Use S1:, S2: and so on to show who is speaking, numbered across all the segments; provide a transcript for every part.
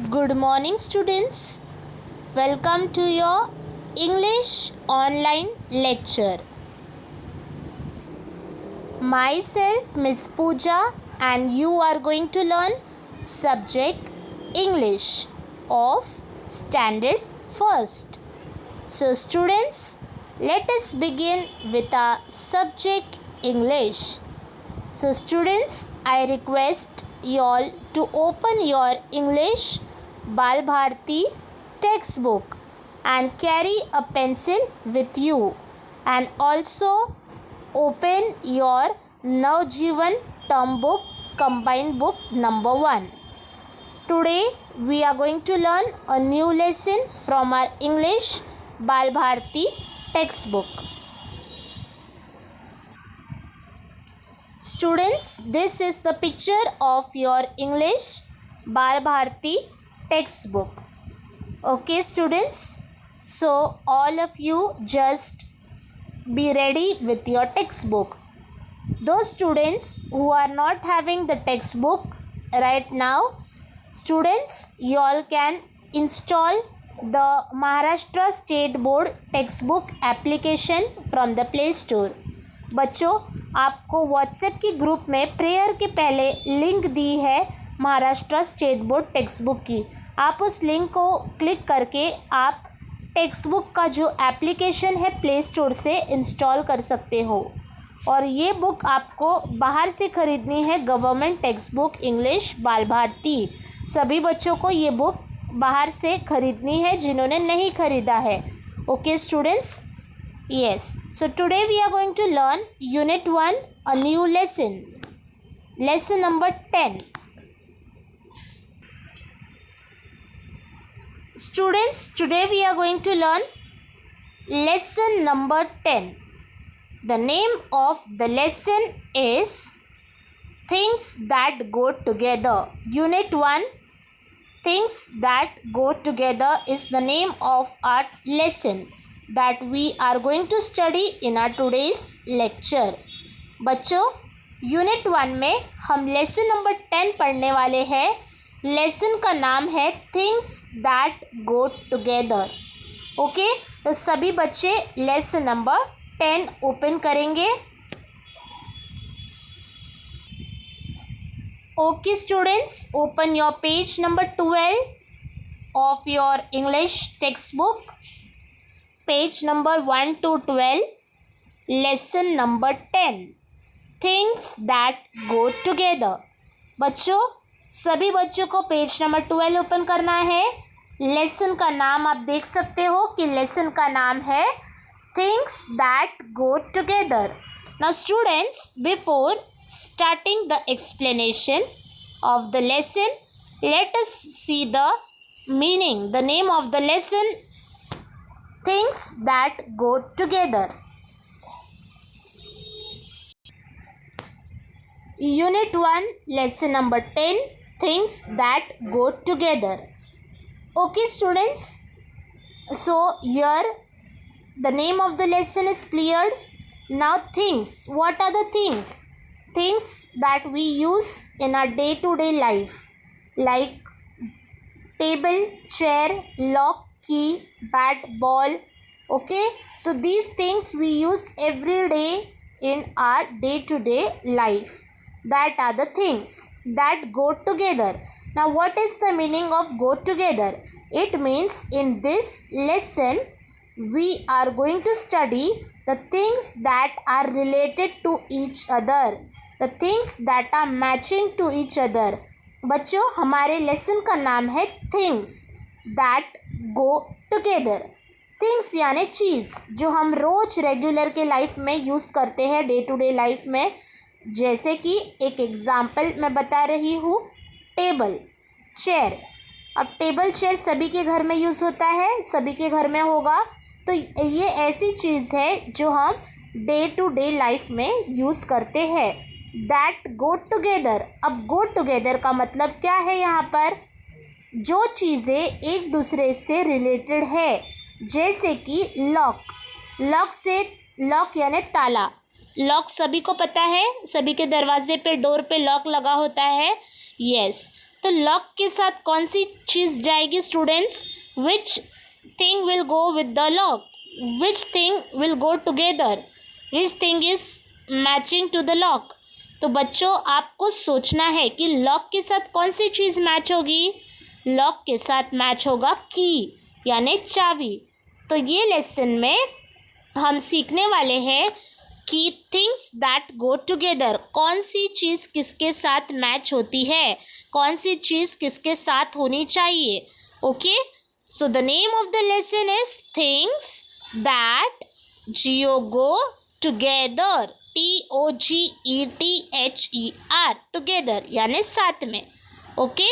S1: Good morning, students. Welcome to your English online lecture. Myself, Miss Pooja, and you are going to learn subject English of Standard First. So, students, let us begin with our subject English. So, students, I request you all to open your English Bal Bharti textbook and carry a pencil with you, and also open your Navjeevan term book combined book number 1. Today we are going to learn a new lesson from our English Bal Bharti textbook. Students, this is the picture of your English Bal Bharti textbook. Okay, students, so all of you just be ready with your textbook. Those students who are not having the textbook right now, students, you all can install the Maharashtra State Board textbook application from the Play Store. बच्चों, आपको WhatsApp की group में prayer के पहले link दी है Maharashtra state board text book की. आप उस लिंक को क्लिक करके आप टेक्स्ट बुक का जो एप्लीकेशन है प्ले स्टोर से इंस्टॉल कर सकते हो. और ये बुक आपको बाहर से ख़रीदनी है, गवर्नमेंट टेक्स्ट बुक इंग्लिश बाल भारती. सभी बच्चों को ये बुक बाहर से ख़रीदनी है जिन्होंने नहीं ख़रीदा है. Okay students. Yes, so today we are going to learn Unit 1, a new lesson. Lesson number 10. Students, today we are going to learn lesson number 10. The name of the lesson is Things That Go Together. Unit 1, Things That Go Together is the name of our lesson that we are going to study in our today's lecture. बच्चों, unit 1 में हम lesson number 10 पढ़ने वाले हैं. Lesson का नाम है things that go together. Okay, तो सभी बच्चे लेसन नंबर 10 ओपन करेंगे. Okay students, open your page number 12 of your English text book. Page number 1 to 12, lesson number 10, things that go together. बच्चों, सभी बच्चों को पेज नंबर 12 ओपन करना है. लेसन का नाम आप देख सकते हो कि लेसन का नाम है things that go together. Now students, before starting the explanation of the lesson, let us see the meaning, the name of the lesson, Things That Go Together. Unit 1, lesson number 10, Things That Go Together. Okay students, so here the name of the lesson is cleared. Now things, what are the things? Things that we use in our day-to-day life, like table, chair, lock, key, bat, ball. Okay, so these things we use every day in our day-to-day life. That are the things that go together. Now what is the meaning of go together? It means in this lesson we are going to study the things that are related to each other, the things that are matching to each other. बच्चों, हमारे lesson का नाम है things that go together. Things यानी चीज़ जो हम रोज़ regular के life में यूज़ करते हैं डे टू डे लाइफ में. जैसे कि एक एग्ज़ाम्पल मैं बता रही हूँ, टेबल, चेयर. अब टेबल चेयर सभी के घर में यूज़ होता है, सभी के घर में होगा. तो ये ऐसी चीज़ है जो हम डे टू डे लाइफ में यूज़ करते हैं. That go together. अब गो टुगेदर का मतलब क्या है? यहाँ पर जो चीज़ें एक दूसरे से रिलेटेड है, जैसे कि लॉक. लॉक से, लॉक यानी ताला. लॉक सभी को पता है, सभी के दरवाजे पे, डोर पे लॉक लगा होता है. यस, तो लॉक के साथ कौन सी चीज़ जाएगी students? Which thing will go with the lock? Which thing will go together? Which thing is matching to the lock? तो बच्चों आपको सोचना है कि लॉक के साथ कौन सी चीज़ मैच होगी? लॉक के साथ मैच होगा की, यानी चाबी। तो ये लेसन में हम सीखने वाले हैं कि थिंग्स दैट गो टुगेदर, कौन सी चीज़ किसके साथ मैच होती है, कौन सी चीज़ किसके साथ होनी चाहिए। Okay, so the name of the lesson is things that go together, TOGETHER, together यानी साथ में। Okay,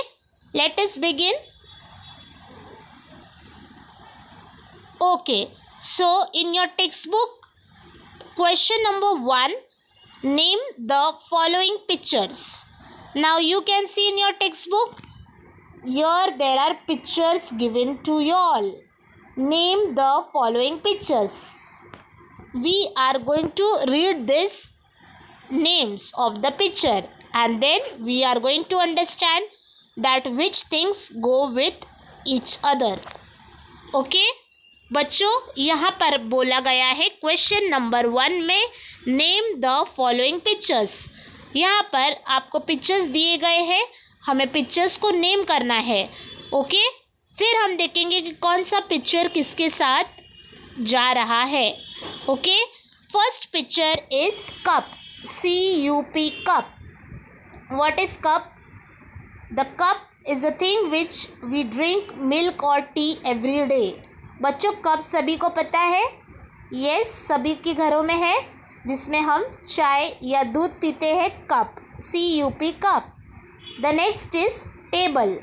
S1: let us begin. Okay, so in your textbook, question number 1, name the following pictures. Now you can see in your textbook, here there are pictures given to you all. Name the following pictures. We are going to read these names of the picture and then we are going to understand that which things go with each other. Okay? बच्चों यहाँ पर बोला गया है question number 1 में name the following pictures. यहाँ पर आपको पिक्चर्स दिए गए हैं, हमें पिक्चर्स को नेम करना है। ओके, फिर हम देखेंगे कि कौन सा पिक्चर किसके साथ जा रहा है। Okay, first picture is cup, CUP, cup. What is cup? The cup is a thing which we drink milk और टी एवरी डे। बच्चों कप सभी को पता है? यस, सभी के घरों में है, जिसमें हम चाय या दूध पीते हैं। Cup, CUP, cup. The next is table,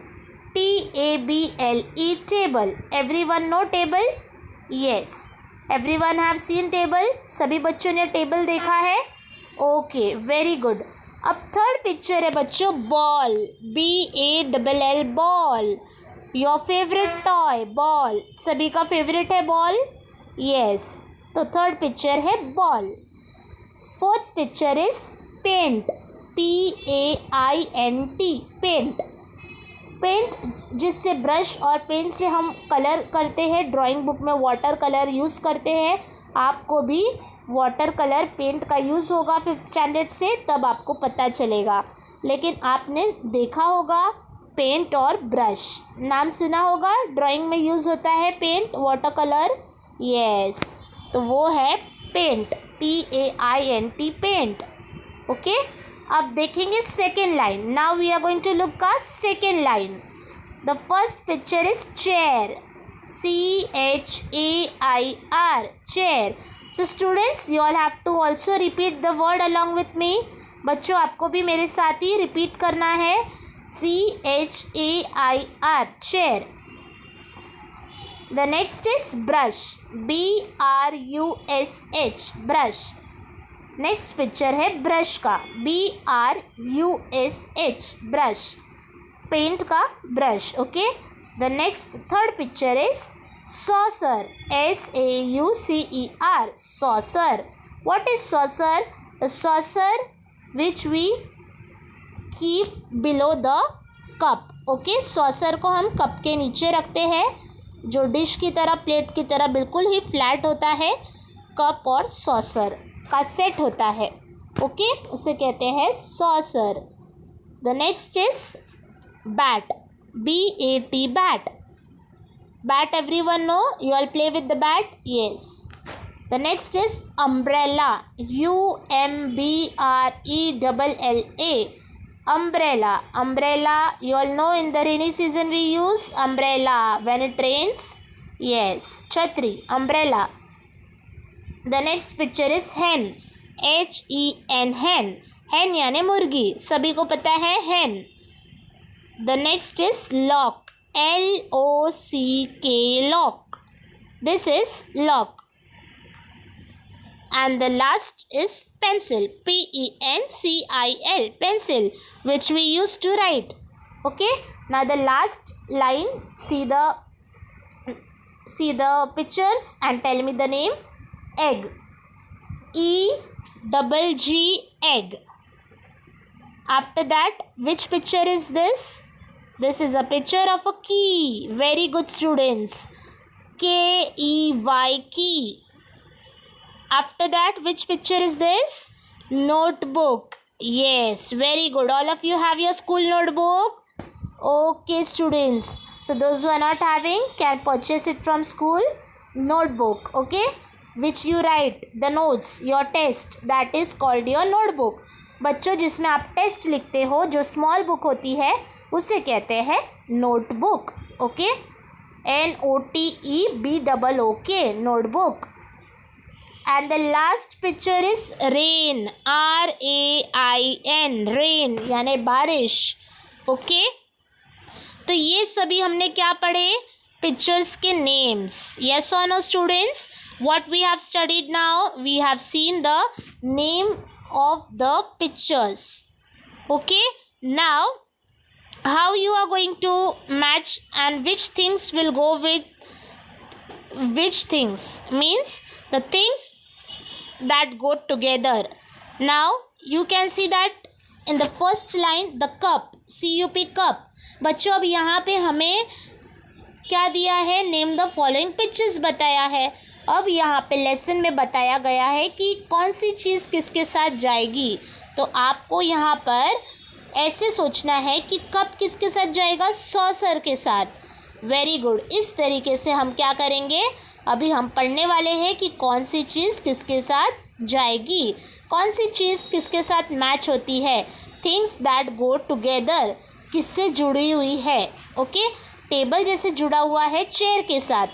S1: TABLE, table. Everyone know table? Yes, everyone have seen table. सभी बच्चों ने टेबल देखा है। Okay, very good. अब थर्ड पिक्चर है बच्चों ball, BALL, ball. Your favourite toy, ball. सभी का फेवरेट है बॉल? यस, तो थर्ड पिक्चर है ball. Fourth picture is paint, PAINT, paint. Paint जिससे ब्रश और पेन से हम कलर करते हैं, ड्राइंग बुक में वाटर कलर यूज़ करते हैं। आपको भी वाटर कलर पेंट का यूज़ होगा 5th स्टैंडर्ड से, तब आपको पता चलेगा। लेकिन आपने देखा होगा पेंट और ब्रश, नाम सुना होगा, ड्राइंग में यूज़ होता है पेंट, वाटर कलर। यस, तो वो है पेंट, PAINT, पेंट। ओके, अब देखेंगे second line. Now we are going to look का second line. The first picture is chair, CHAIR, chair. So students, you all have to also repeat the word along with me. बच्चों आपको भी मेरे साथ ही repeat करना है, CHAIR, chair. The next is brush, BRUSH, brush. Next picture है brush का, BRUSH, brush. Paint का brush. Okay. The next third picture is saucer, SAUCER, saucer. What is saucer? A saucer which we keep below the cup. Okay, saucer को हम cup के नीचे रखते हैं, जो डिश की तरह, प्लेट की तरह बिल्कुल ही फ्लैट होता है। कप और सॉसर का सेट होता है। ओके, उसे कहते हैं saucer. The next is bat, BAT, bat. Bat everyone know, you all play with the bat? Yes. The next is umbrella, UMBRELLA, umbrella. Umbrella, you all know in the rainy season we use umbrella when it rains. Yes, chhatri, umbrella. The next picture is hen, HEN, hen. hen यानी मुर्गी, सभी को पता है hen. The next is lock, LOCK, lock. This is lock. And the last is pencil, PENCIL, pencil, which we use to write. Okay, now the last line, see the pictures and tell me the name. Egg, EGG, egg. After that, which picture is this? This is a picture of a key. Very good, students. Key, key. After that, which picture is this? Notebook. Yes, very good. All of you have your school notebook? Okay, students. So those who are not having can purchase it from school. Notebook, okay? Which you write the notes, your test. That is called your notebook. बच्चों, जिसमें आप test लिखते हो, जो small book होती है, उसे कहते हैं notebook. Okay, NOTEBOOK, notebook. And the last picture is rain, RAIN, rain यानी बारिश. ओके, तो ये सभी हमने क्या पढ़े? पिक्चर्स के नेम्स. यस और no students? What we have studied now? We have seen the name of the pictures. Okay, now how you are going to match and which things will go with which things, means the things that go together. Now you can see that in the first line the cup, CUP, cup. बच्चों, अब यहाँ पे हमें क्या दिया है? Name the following pictures बताया है. अब यहाँ पे लेसन में बताया गया है कि कौन सी चीज़ किसके साथ जाएगी. तो आपको यहाँ पर ऐसे सोचना है कि कप किसके साथ जाएगा? सॉसर के साथ. Very good. इस तरीके से हम क्या करेंगे? अभी हम पढ़ने वाले हैं कि कौन सी चीज़ किसके साथ जाएगी, कौन सी चीज़ किसके साथ मैच होती है. थिंग्स दैट गो टुगेदर, किससे जुड़ी हुई है. ओके, टेबल जैसे जुड़ा हुआ है चेयर के साथ,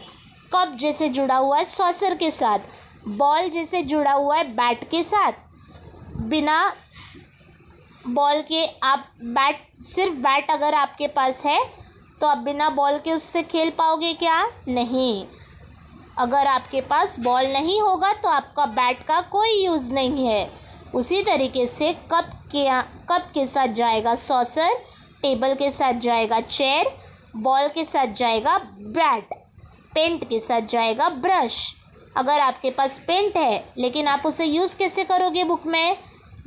S1: कप जैसे जुड़ा हुआ है सॉसर के साथ, बॉल जैसे जुड़ा हुआ है बैट के साथ. बिना बॉल के आप सिर्फ बैट अगर आपके पास है तो आप बिना बॉल के उससे खेल पाओगे क्या? नहीं. अगर आपके पास बॉल नहीं होगा तो आपका बैट का कोई यूज़ नहीं है. उसी तरीके से कप के साथ जाएगा सॉसर, टेबल के साथ जाएगा चेयर, बॉल के साथ जाएगा बैट, पेंट के साथ जाएगा ब्रश. अगर आपके पास पेंट है लेकिन आप उसे यूज़ कैसे करोगे बुक में?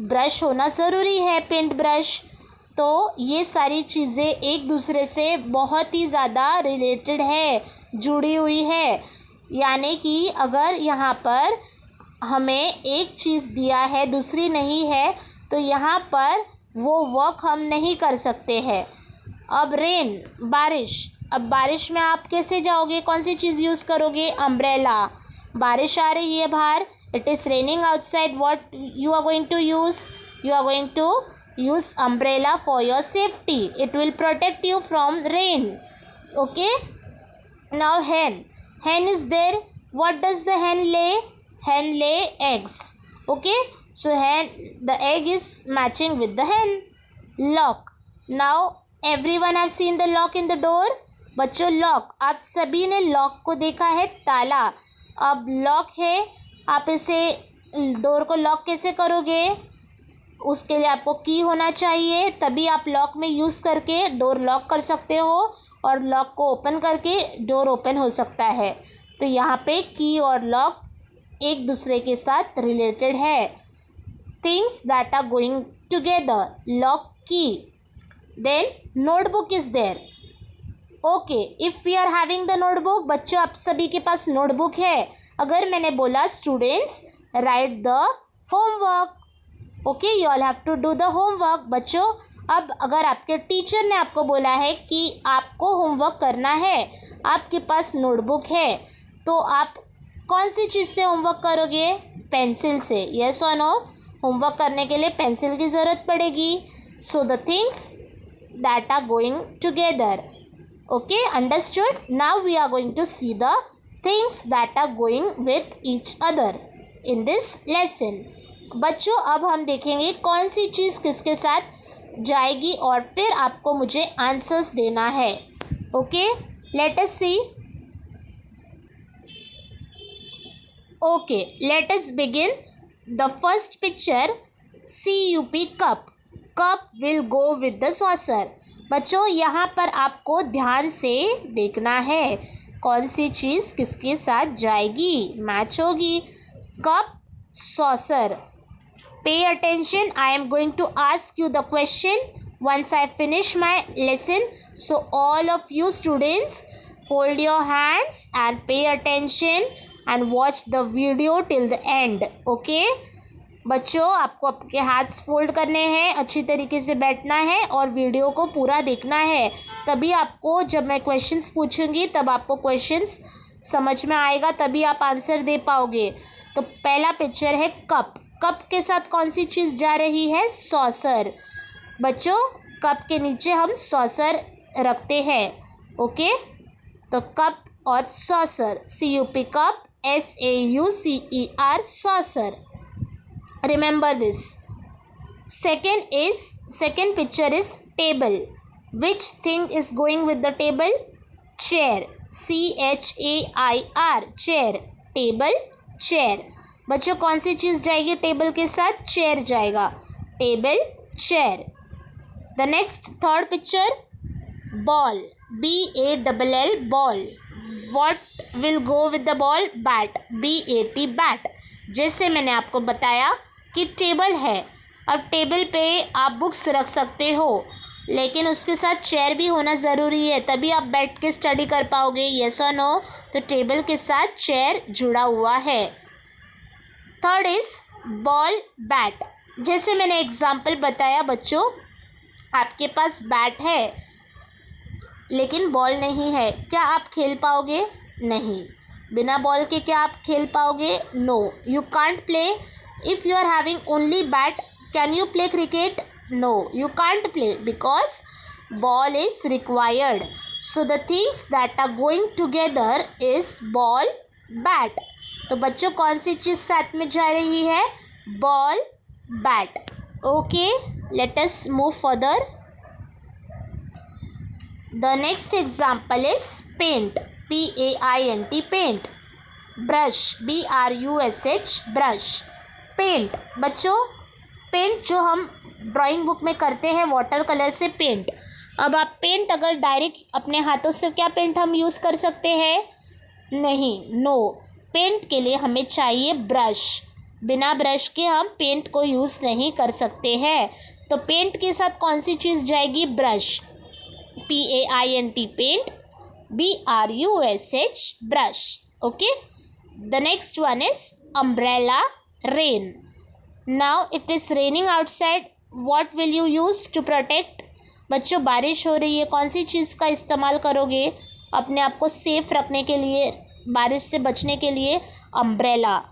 S1: ब्रश होना ज़रूरी है, पेंट ब्रश. तो ये सारी चीज़ें एक दूसरे से बहुत ही ज़्यादा रिलेटेड है, जुड़ी हुई है. यानी कि अगर यहाँ पर हमें एक चीज़ दिया है दूसरी नहीं है तो यहाँ पर वो वर्क हम नहीं कर सकते हैं. अब रेन, बारिश. अब बारिश में आप कैसे जाओगे? कौन सी चीज़ यूज़ करोगे? अम्ब्रेला. बारिश आ रही है बाहर, it is raining outside. What you are going to use? You are going to use umbrella for your safety. It will protect you from rain. Okay, now hen is there. What does the hen lay? Hen lay eggs. Okay, so the egg is matching with the hen. Lock. Now everyone have seen the lock in the door. बच्चों, lock, आप सभी ने lock को देखा है, ताला. अब lock है, आप इसे डोर को लॉक कैसे करोगे? उसके लिए आपको की होना चाहिए, तभी आप लॉक में यूज़ करके डोर लॉक कर सकते हो और लॉक को ओपन करके डोर ओपन हो सकता है. तो यहाँ पे की और लॉक एक दूसरे के साथ रिलेटेड है. Things that are going together, lock, key. Then notebook is there. Okay, if we are having the notebook. बच्चों, आप सभी के पास नोटबुक है. अगर मैंने बोला students write the homework, okay, you all have to do the homework. बच्चों, अब अगर आपके टीचर ने आपको बोला है कि आपको होमवर्क करना है, आपके पास नोटबुक है, तो आप कौन सी चीज़ से होमवर्क करोगे? पेंसिल से. यस और नो? होमवर्क करने के लिए पेंसिल की ज़रूरत पड़ेगी. So the things that are going together. Okay, understood? Now we are going to see the things that are going with each other in this lesson. बच्चों, अब हम देखेंगे कौन सी चीज़ किसके साथ जाएगी और फिर आपको मुझे आंसर्स देना है. Okay, let us see. Okay, let us begin. The first picture, CUP, cup. Cup will go with the saucer. बच्चों, यहाँ पर आपको ध्यान से देखना है कौन सी चीज़ किसके साथ जाएगी, मैच होगी. Cup, saucer. Pay attention, I am going to ask you the question. Once I finish my lesson, so all of you students fold your hands and pay attention and watch the video till the end. Okay? बच्चों, आपको आपके हाथ fold करने हैं, अच्छी तरीके से बैठना है और वीडियो को पूरा देखना है. तभी आपको, जब मैं क्वेश्चंस पूछूंगी तब आपको क्वेश्चंस समझ में आएगा, तभी आप आंसर दे पाओगे. तो पहला पिक्चर है कप. कप के साथ कौन सी चीज़ जा रही है? सॉसर. बच्चों, कप के नीचे हम सॉसर रखते हैं. ओके, तो कप और saucer, CUP cup, SAUCER saucer. Remember this. Second picture is table. Which thing is going with the table? Chair. CHAIR chair. Table, chair. बच्चों, कौन सी चीज़ जाएगी टेबल के साथ? चेयर जाएगा. Table, chair. The next third picture, ball. BALL ball. What will go with the ball? Bat. BAT bat. जैसे मैंने आपको बताया कि टेबल है. अब टेबल पे आप बुक्स रख सकते हो, लेकिन उसके साथ चेयर भी होना ज़रूरी है, तभी आप बैठ के स्टडी कर पाओगे. येस और नो? तो टेबल के साथ चेयर जुड़ा हुआ है. Third is ball, bat. जैसे मैंने एग्जाम्पल बताया बच्चों, आपके पास बैट है लेकिन बॉल नहीं है, क्या आप खेल पाओगे? नहीं. बिना बॉल के क्या आप खेल पाओगे? No, you can't play. If you are having only bat, can you play cricket? No, you can't play because ball is required. So the things that are going together is ball, bat. तो बच्चों, कौन सी चीज़ साथ में जा रही है? Ball, bat. Okay, let us move further. The next example is paint. PAINT paint. Brush. BRUSH brush. Paint. बच्चों, पेंट जो हम ड्राइंग बुक में करते हैं वाटर कलर से पेंट. अब आप पेंट अगर डायरेक्ट अपने हाथों से, क्या पेंट हम यूज़ कर सकते हैं? नहीं, नो. पेंट के लिए हमें चाहिए ब्रश. बिना ब्रश के हम पेंट को यूज़ नहीं कर सकते हैं. तो पेंट के साथ कौन सी चीज़ जाएगी? Brush. PAINT paint. BRUSH brush. Okay. The next one is umbrella, rain. Now it is raining outside. What will you use to protect? बच्चों, बारिश हो रही है, कौन सी चीज़ का इस्तेमाल करोगे अपने आप को सेफ रखने के लिए, बारिश से बचने के लिए? Umbrella.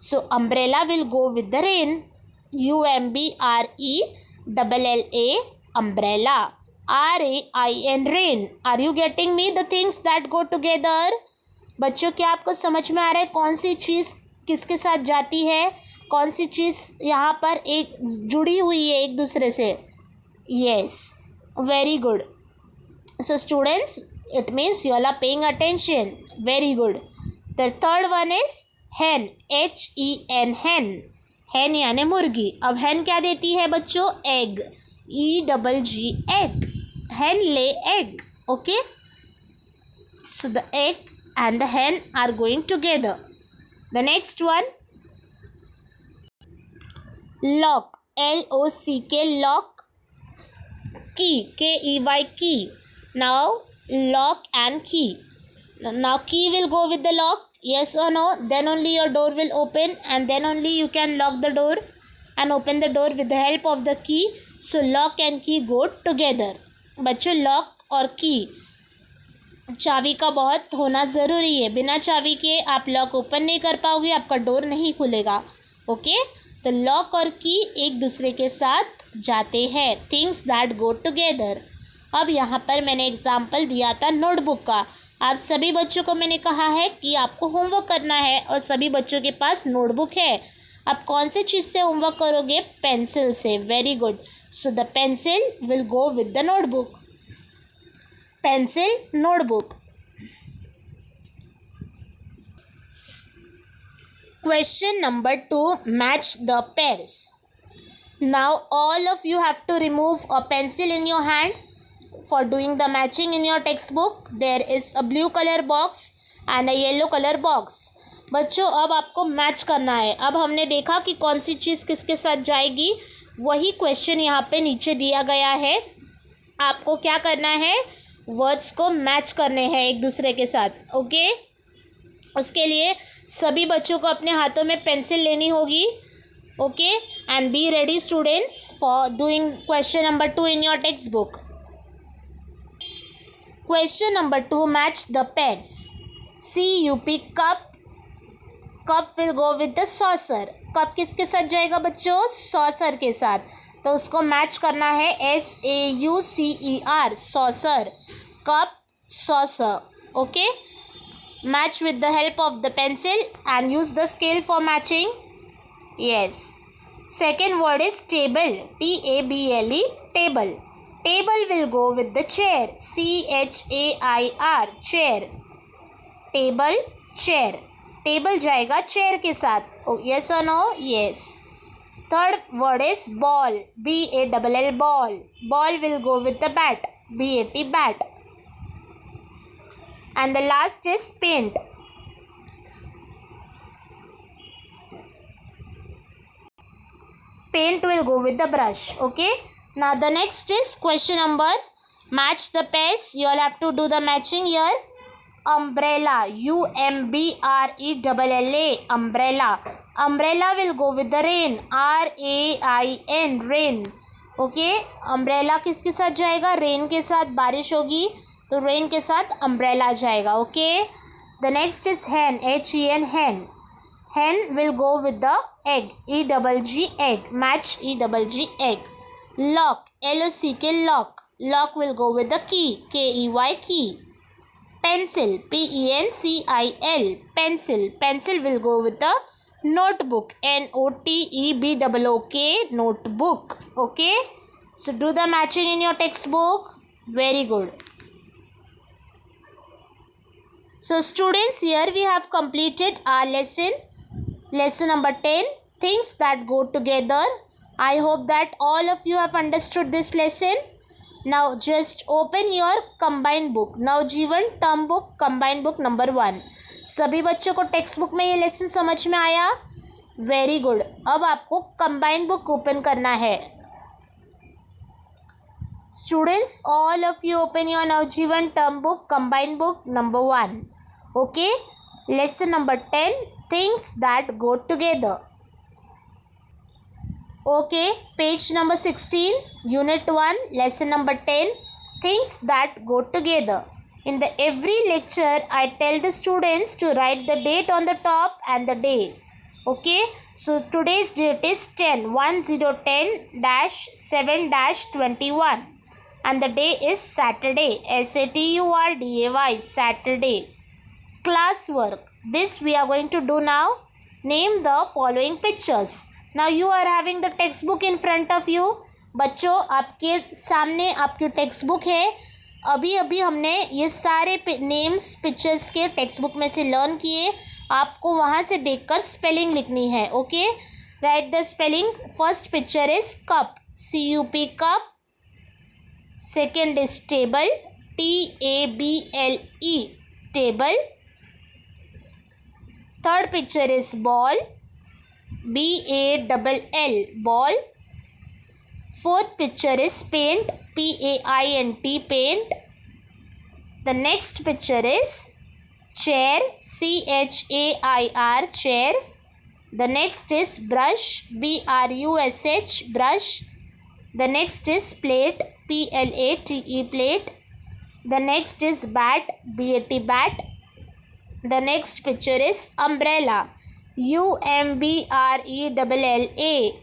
S1: So umbrella will go with the rain. UMBRELLA umbrella. RAIN rain. Are you getting me the things that go together? बच्चों, क्या आपको समझ में आ रहा है कौन सी चीज़ किसके साथ जाती है? कौन सी चीज़ यहाँ पर एक जुड़ी हुई है एक दूसरे से? Yes, very good. So students, it means you all are paying attention. Very good. The third one is hen. HEN hen. hen यानी मुर्गी. अब hen क्या देती है बच्चों? egg. EGG egg. hen lay egg. Okay. So the egg and the hen are going together. The next one, lock. LOCK lock. Key. KEY key. Now lock and key. Now key will go with the lock. Yes or no? Then only your door will open, and then only you can lock the door and open the door with the help of the key. So lock and key go together. बच्चों, lock और की चाबी का बहुत होना ज़रूरी है. बिना चाबी के आप लॉक ओपन नहीं कर पाओगे, आपका डोर नहीं खुलेगा. ओके. तो लॉक और की एक दूसरे के साथ जाते हैं. Things that go together. अब यहाँ पर मैंने एग्जाम्पल दिया था नोटबुक का. आप सभी बच्चों को मैंने कहा है कि आपको होमवर्क करना है और सभी बच्चों के पास नोटबुक है. आप कौन से चीज़ से होमवर्क करोगे? पेंसिल से. Very good. So the pencil will go with the notebook. Pencil, notebook. Question number 2, match the pairs. Now all of you have to remove a pencil in your hand for doing the matching in your textbook. There is a blue color box and a yellow color box. बच्चों, अब आपको match करना है. अब हमने देखा कि कौन सी चीज़ किसके साथ जाएगी. वही क्वेश्चन यहाँ पे नीचे दिया गया है। आपको क्या करना है, वर्ड्स को मैच करने हैं एक दूसरे के साथ, ओके। उसके लिए सभी बच्चों को अपने हाथों में पेंसिल लेनी होगी, okay. And be ready students for doing question number 2 in your text book. Question number 2, match the pairs. CUP cup, cup will go with the saucer. Cup किसके साथ जाएगा बच्चों, सॉसर के साथ, तो उसको मैच करना है SAUCER, saucer, cup, saucer, okay. Match with the help of the pencil and use the scale for matching, yes. Second word is table, TABLE, table. Table will go with the chair, CHAIR, chair, table, chair, table जाएगा chair के साथ, yes or no, yes. Third word is ball, BALL, ball, ball will go with the bat, BAT, bat. And the last is paint. Paint will go with the brush, okay. Now the next is question number, match the pairs. You all have to do the matching here. Umbrella, UMBRELLA, umbrella. Umbrella will go with the rain, RAIN, rain, okay. Umbrella किसके साथ जाएगा, rain के साथ, बारिश होगी तो rain के साथ umbrella जाएगा, okay. The next is hen, HEN, hen. Hen will go with the egg, EGG, egg, match EGG, egg. Lock, LOCK, lock, lock will go with the key, KEY, key. Pencil, PENCIL, pencil, pencil will go with the notebook, NOTEBOOK, notebook, okay. So do the matching in your textbook, very good. So students, here we have completed our lesson number 10, things that go together. I hope that all of you have understood this lesson. Now just open your combined book, Navjeevan term book, combined book number 1. सभी बच्चों को text book में ये lesson समझ में आया, very good. अब आपको combined book ओपन करना है। Students, all of you open your Navjeevan term book, combined book number 1, okay. Lesson number 10, things that go together. Okay, page number 16, unit 1, lesson number 10, things that go together. In the every lecture, I tell the students to write the date on the top and the day. Okay, so today's date is 10/10/7/21 and the day is Saturday, SATURDAY, Saturday. Classwork, this we are going to do now. Name the following pictures. Now you are having the textbook in front of you. बच्चों, आपके सामने आपकी text book है। अभी अभी हमने ये सारे नेम्स पिक्चर्स के टेक्स्ट बुक में से लर्न किए। आपको वहाँ से देखकर स्पेलिंग लिखनी है, okay. Right the spelling. First picture is cup, CUP, cup. Second is table, TABLE, table. Third picture is ball, BALL, ball. Fourth picture is paint, PAINT, paint. The next picture is chair, CHAIR, chair. The next is brush, BRUSH, brush. The next is plate, PLATE, plate. The next is bat, BAT, bat. The next picture is umbrella, UMBRELLA,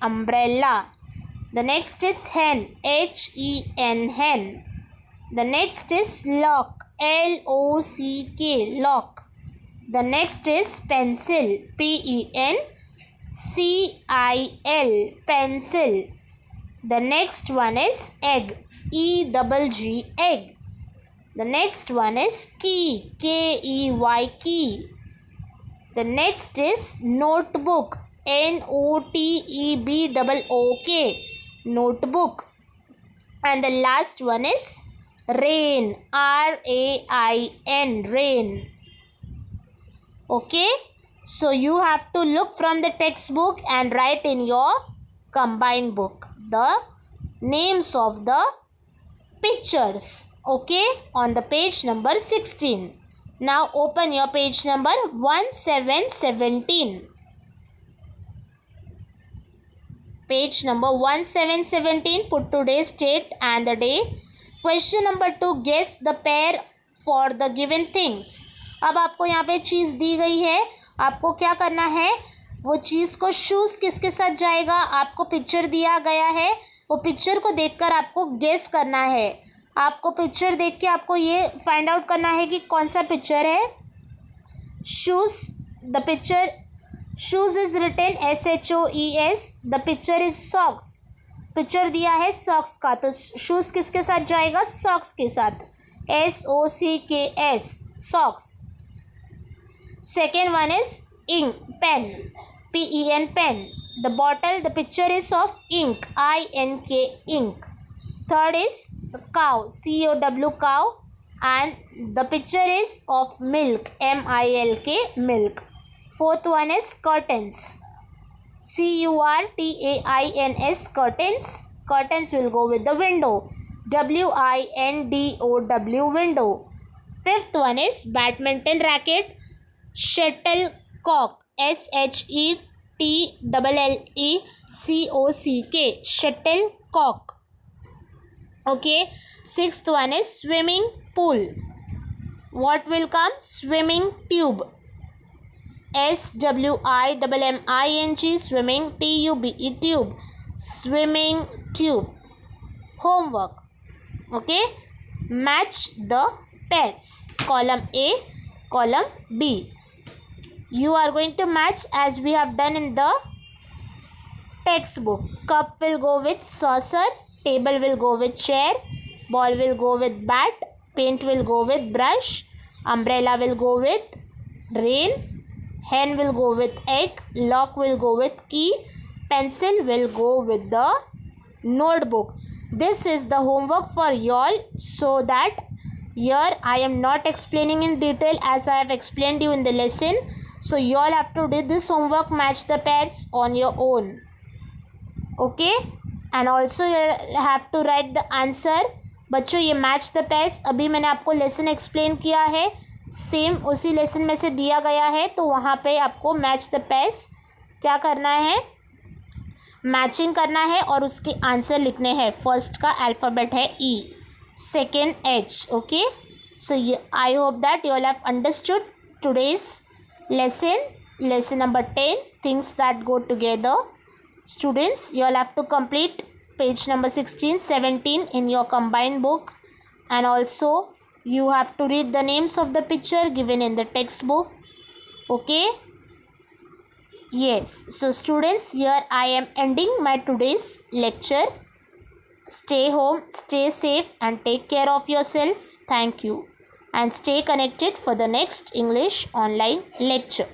S1: umbrella. The next is hen, HEN, hen. The next is lock, LOCK, lock. The next is pencil, PENCIL, pencil. The next one is egg, EGG, egg. The next one is key, KEY, key. The next is notebook, NOTEBOOK, notebook. And the last one is rain, RAIN, rain. Okay, so you have to look from the textbook and write in your combined book. the names of the pictures. Okay, on the page number 16. Now open your page number 1717. Page number 1717. Put today's date and the day. Question number 2. Guess the pair for the given things. अब आपको यहाँ पे चीज़ दी गई है, आपको क्या करना है, वो चीज़ को शूज़ किसके साथ जाएगा, आपको पिक्चर दिया गया है, वो पिक्चर को देखकर आपको गेस करना है. आपको पिक्चर देख के आपको ये फाइंड आउट करना है कि कौन सा पिक्चर है. Shoes, the picture shoes is written SHOES. The picture is socks. Picture दिया है सॉक्स का, तो शूज़ किसके साथ जाएगा, सॉक्स के साथ. SOCKS, socks. Second one is ink, pen, PEN, pen. The bottle, the picture is of ink, INK, ink. Third is cow, COW, cow, and the picture is of milk, MILK, milk. Fourth one is curtains, CURTAINS, curtains. Curtains will go with the window, WINDOW, window. Fifth one is badminton racket, shuttlecock, SHETTLLECOCK, shuttlecock. Okay. Sixth one is swimming pool. What will come, swimming tube, SWIMMING, swimming, TUBE, tube, swimming tube. Homework. Okay, match the pairs, column A, column B. You are going to match as we have done in the textbook. Cup will go with saucer, table will go with chair, ball will go with bat, paint will go with brush, umbrella will go with rain, hen will go with egg, lock will go with key, pencil will go with the notebook. This is the homework for y'all, so that here I am not explaining in detail as I have explained you in the lesson. So y'all have to do this homework, match the pairs on your own. Okay, and also you have to write the answer. बच्चों, ये match the pairs अभी मैंने आपको lesson explain किया है, same उसी lesson में से दिया गया है, तो वहाँ पे आपको मैच द पेयर्स क्या करना है, मैचिंग करना है और उसके आंसर लिखने हैं. फर्स्ट का अल्फ़ाबेट है E, second H. Okay, so I hope that you all have understood today's lesson number 10, things that go together. Students, you all have to complete page number 16, 17 in your combined book, and also you have to read the names of the picture given in the textbook. Okay, yes. So students, here I am ending my today's lecture. Stay home, stay safe, and take care of yourself. Thank you, and stay connected for the next English online lecture.